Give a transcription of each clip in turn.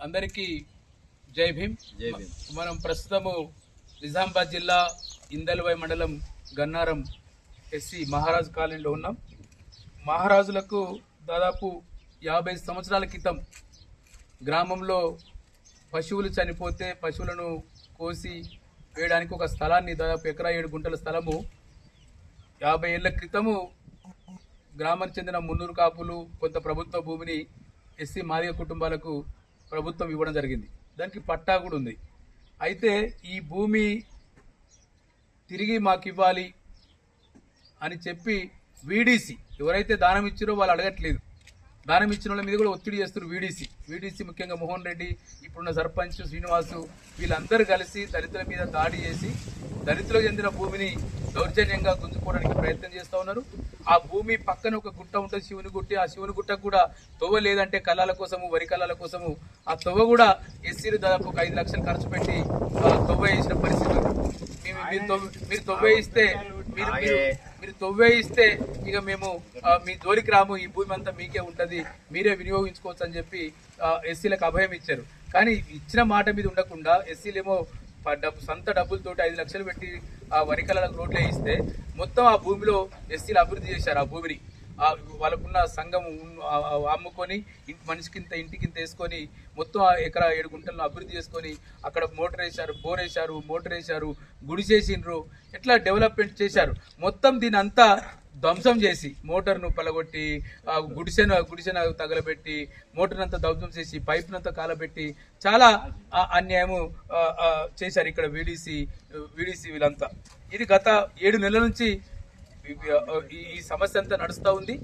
అందరికీ జై భీమ్. మనం ప్రస్తుతము నిజామాబాద్ జిల్లా ఇందల్వై మండలం గన్నారం ఎస్సీ మహారాజ్ కాలనీలో ఉన్నాం. మహారాజులకు దాదాపు 50 సంవత్సరాల క్రితం గ్రామంలో పశువులు చనిపోతే పశువులను కోసి వేయడానికి ఒక స్థలాన్ని, దాదాపు ఎకరా 7 గుంటల స్థలము 50 ఏళ్ల క్రితము గ్రామానికి చెందిన మున్నూరు కాపులు కొంత ప్రభుత్వ భూమిని ఎస్సీ మాదిగ కుటుంబాలకు ప్రభుత్వం ఇవ్వడం జరిగింది. దానికి పట్టా కూడా ఉంది. అయితే ఈ భూమి తిరిగి మాకు ఇవ్వాలి అని చెప్పి వీడీసీ ఎవరైతే దానం ఇచ్చారో వాళ్ళు అడగట్లేదు. దానం ఇచ్చిన వాళ్ళ మీద కూడా ఒత్తిడి చేస్తారు. వీడీసీ ముఖ్యంగా మోహన్ రెడ్డి, ఇప్పుడున్న సర్పంచ్ శ్రీనివాసు, వీళ్ళందరూ కలిసి దళితుల మీద దాడి చేసి దళితులకు చెందిన భూమిని దౌర్జన్యంగా గుంజుకోవడానికి ప్రయత్నం చేస్తూ ఉన్నారు. ఆ భూమి పక్కన ఒక గుట్ట ఉంటుంది, శివుని గుట్టి. ఆ శివుని గుట్టకు కూడా తొవ్వ లేదంటే కళ్ళాల కోసము, వరి కళ్ళాల కోసము ఆ తొవ్వ కూడా ఎస్సీలు దాదాపు ఒక 5 లక్షలు ఖర్చు పెట్టి తొవ్వ వేసిన పరిస్థితి ఉంది. మీరు తొవ్వ ఇస్తే ఇక మేము మీ జోలికి రాము, ఈ భూమి అంతా మీకే ఉంటుంది, మీరే వినియోగించుకోవచ్చు అని చెప్పి ఎస్సీలకు అభయం ఇచ్చారు. కానీ ఇచ్చిన మాట మీద ఉండకుండా ఎస్సీలేమో సొంత డబ్బులతోటి 5 లక్షలు పెట్టి ఆ వరికలకు రోడ్లు వేయిస్తే మొత్తం ఆ భూమిలో ఎస్సీలు అభివృద్ధి చేశారు. ఆ భూమిని వాళ్ళకున్న సంఘం అమ్ముకొని ఇంటికింత వేసుకొని మొత్తం ఎకరా 7 గుంటలను అభివృద్ధి చేసుకొని అక్కడ మోటార్ వేశారు, గుడి చేసిండ్రు, ఎట్లా డెవలప్మెంట్ చేశారు. మొత్తం దీని అంతా ధ్వంసం చేసి మోటార్ను పలగొట్టి గుడిసెన తగలబెట్టి మోటార్ అంతా ధ్వంసం చేసి పైపునంతా కాలబెట్టి చాలా అన్యాయము చేశారు ఇక్కడ వీడీసీ వీళ్ళంతా. ఇది గత 7 నెలల నుంచి ఈ సమస్య అంతా నడుస్తూ ఉంది.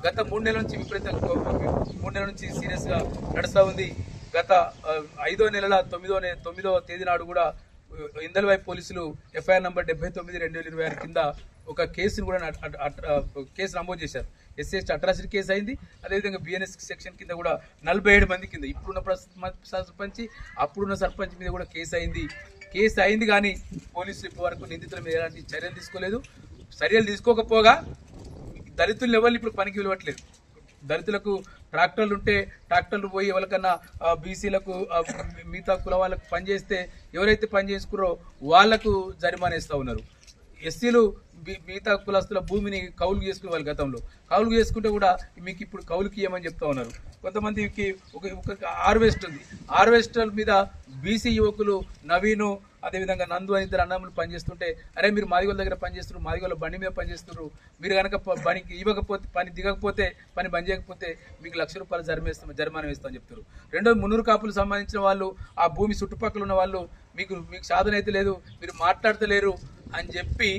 గత 3 నెలల నుంచి 3 నెలల నుంచి సీరియస్ గా నడుస్తూ ఉంది. గత 5వ నెల 9వ తేదీ నాడు కూడా ఇందల్వై పోలీసులు ఎఫ్ఐఆర్ నంబర్ 79/2026 కింద ఒక కేసును కూడా కేసు నమోదు చేశారు. ఎస్సీ అట్రాసిటీ కేసు అయింది. అదేవిధంగా బిఎన్ఎస్ సెక్షన్ కింద కూడా 47 మంది కింద ఇప్పుడున్న సర్పంచ్ అప్పుడున్న సర్పంచ్ మీద కూడా కేసు అయింది. కానీ పోలీసులు ఇప్పటి వరకు నిందితుల మీద ఎలాంటి చర్యలు తీసుకోలేదు. చర్యలు తీసుకోకపోగా దళితులు ఎవరు ఇప్పుడు పనికి విలువట్లేదు. దళితులకు ట్రాక్టర్లు ఉంటే ట్రాక్టర్లు పోయి ఎవరికన్నా బీసీలకు మిగతా కుల వాళ్ళకు పనిచేస్తే ఎవరైతే పని చేసుకున్నారో వాళ్లకు జరిమానా ఇస్తూ ఉన్నారు. ఎస్సీలు మిగతా కులస్తుల భూమిని కౌలు చేసుకునే వాళ్ళు గతంలో కౌలు చేసుకుంటే కూడా మీకు ఇప్పుడు కౌలుకి ఇవ్వమని చెప్తా ఉన్నారు. కొంతమందికి ఒక హార్వెస్ట్ ఉంది. హార్వెస్టర్ మీద బీసీ యువకులు నవీను అదేవిధంగా నందు అని 2 అన్నములు పనిచేస్తుంటే, అరే మీరు మాదిగోళ్ళ దగ్గర పనిచేస్తున్నారు, మాదిగోళ్ళ బండి మీద పనిచేస్తున్నారు, మీరు కనుక పనికి ఇవ్వకపోతే పని దిగకపోతే పని బంద్ చేయకపోతే మీకు ₹1,00,000 జరిమానా వేస్తామని చెప్తారు. రెండోది మున్నూరు కాపులకు సంబంధించిన వాళ్ళు ఆ భూమి చుట్టుపక్కల ఉన్న వాళ్ళు మీకు సాధన అయితే లేదు, మీరు మాట్లాడతలేరు అని చెప్పి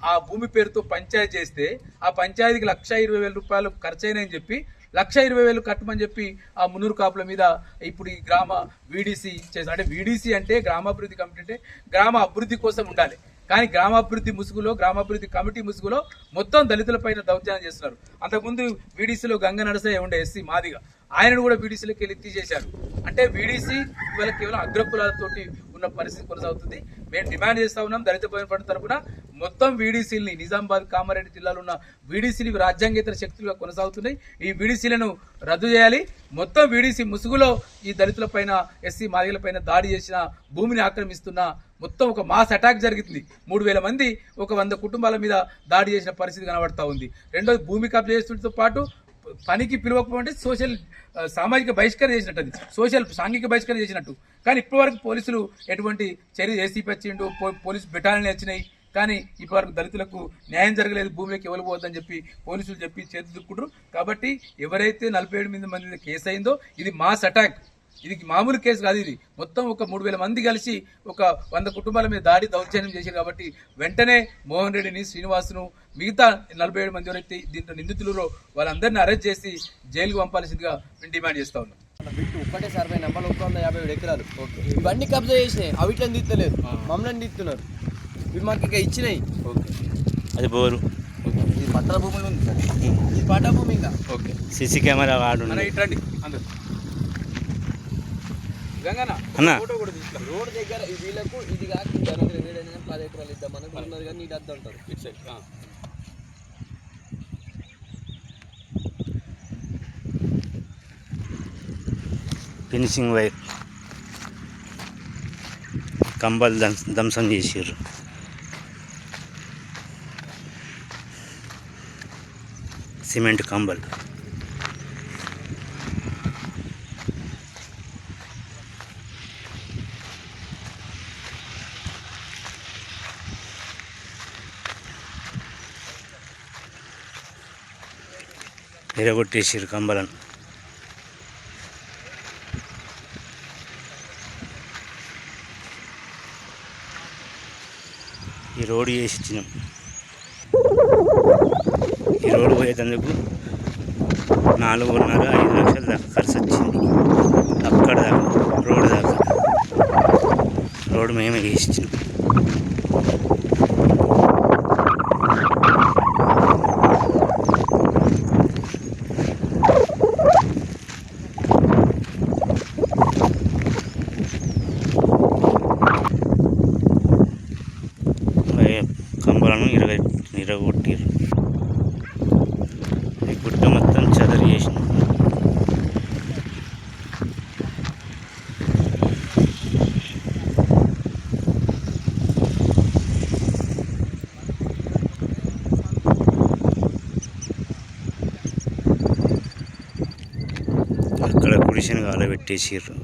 ఆ భూమి పేరుతో పంచాయతీ చేస్తే ఆ పంచాయతీకి ₹1,20,000 ఖర్చు అయినాయని చెప్పి ₹1,20,000 కట్టమని చెప్పి ఆ మున్నూరు కాపుల మీద ఇప్పుడు ఈ గ్రామ వీడీసీ చేసి, అంటే వీడీసీ అంటే గ్రామాభివృద్ధి కమిటీ అంటే గ్రామ అభివృద్ధి కోసం ఉండాలి. కానీ గ్రామాభివృద్ధి కమిటీ ముసుగులో మొత్తం దళితులపైన దౌర్జన్యం చేస్తున్నారు. అంతకుముందు వీడీసీలో గంగ నరసయ్య ఉండే ఎస్సీ మాదిగా, ఆయనను కూడా వీడీసీలోకి వెళ్ళి తీసేశారు. అంటే వీడీసీ ఇవాళ కేవలం అగ్రకులాలతోటి ఉన్న పరిస్థితి కొనసాగుతుంది. మేము డిమాండ్ చేస్తా ఉన్నాం దళిత పోరాట తరఫున మొత్తం వీడీసీలని, నిజామాబాద్ కామారెడ్డి జిల్లాలో ఉన్న వీడీసీలు రాజ్యాంగేతర శక్తులుగా కొనసాగుతున్నాయి. ఈ వీడీసీలను రద్దు చేయాలి. మొత్తం వీడీసీ ముసుగులో ఈ దళితులపైన ఎస్సీ మాదిగలపైన దాడి చేసిన, భూమిని ఆక్రమిస్తున్న మొత్తం ఒక మాస్ అటాక్ జరుగుతుంది. 3,000 మంది ఒక 100 కుటుంబాల మీద దాడి చేసిన పరిస్థితి కనబడతా ఉంది. రెండోది భూమి కబ్జా చేస్తుండటంతో పాటు పనికి పిలవకపోతే సామాజిక బహిష్కరణ చేసినట్టు, అది సాంఘిక బహిష్కరణ చేసినట్టు. కానీ ఇప్పటివరకు పోలీసులు ఎటువంటి చర్య ఏసీపీ వచ్చిండు, పోలీసు బెటాలియన్లు వచ్చినాయి, కానీ ఇప్పటివరకు దళితులకు న్యాయం జరగలేదు, భూమిలోకి ఎవరు పోవద్దని చెప్పి పోలీసులు చెప్పి చేతి దుక్కుంటారు. కాబట్టి ఎవరైతే 47 మంది మీద కేసు అయిందో ఇది మాస్ అటాక్, ఇది మామూలు కేసు కాదు. ఇది మొత్తం ఒక 3,000 మంది కలిసి ఒక 100 కుటుంబాల మీద దౌర్జన్యం చేశారు. కాబట్టి వెంటనే మోహన్ రెడ్డిని, శ్రీనివాసును, మిగతా 47 మంది ఎవరైతే దీంట్లో నిందితులు వాళ్ళందరినీ అరెస్ట్ చేసి జైలుకు పంపాల్సిందిగా మేము డిమాండ్ చేస్తా ఉన్నాం. ఒక్కటే సర్వే నెంబర్ 157 ఎకరాలు ఇవన్నీ కబ్జా చేసినాయి. అవిట్లని తీస్తలేదు, మమ్మల్ని తీస్తున్నారు. ఇవి మాకు ఇక ఇచ్చినాయి. అది బోరు, ఇది పట్టణ భూములు ఉంది సార్, ఇది పట్ట భూమి. ఇంకా సీసీ కెమెరా వాడు ఇట్రండి అందరు రోడ్ దగ్గర వీళ్ళకు ఇది కాక 10 ఎకరాలు ఇద్దాం మనకు ఉన్నారు, కానీ ఇది అద్దు అంటారు. ఇటు సైడ్ ఫినిషింగ్ వైర్ కంబలు ధ్వంసం చేసిర్రు. సిమెంట్ కంబలు. ఎరగొట్టేసిర్రు కంబలను. ఈ రోడ్డు చేసి ఇచ్చినాం. ఈ రోడ్డు పోయేటందుకు 4.5-5 లక్షల దాకా ఖర్చు వచ్చింది. అక్కడ దాకా రోడ్డు దాకా రోడ్డు మేమే వేసి ఇచ్చినాం. కంబలను ఇరగొట్టిర్రు. ఈ గుట్ట మొత్తం చెదరు చేసిన. అక్కడ గుడిసెను కాలబెట్టేసిర్రు.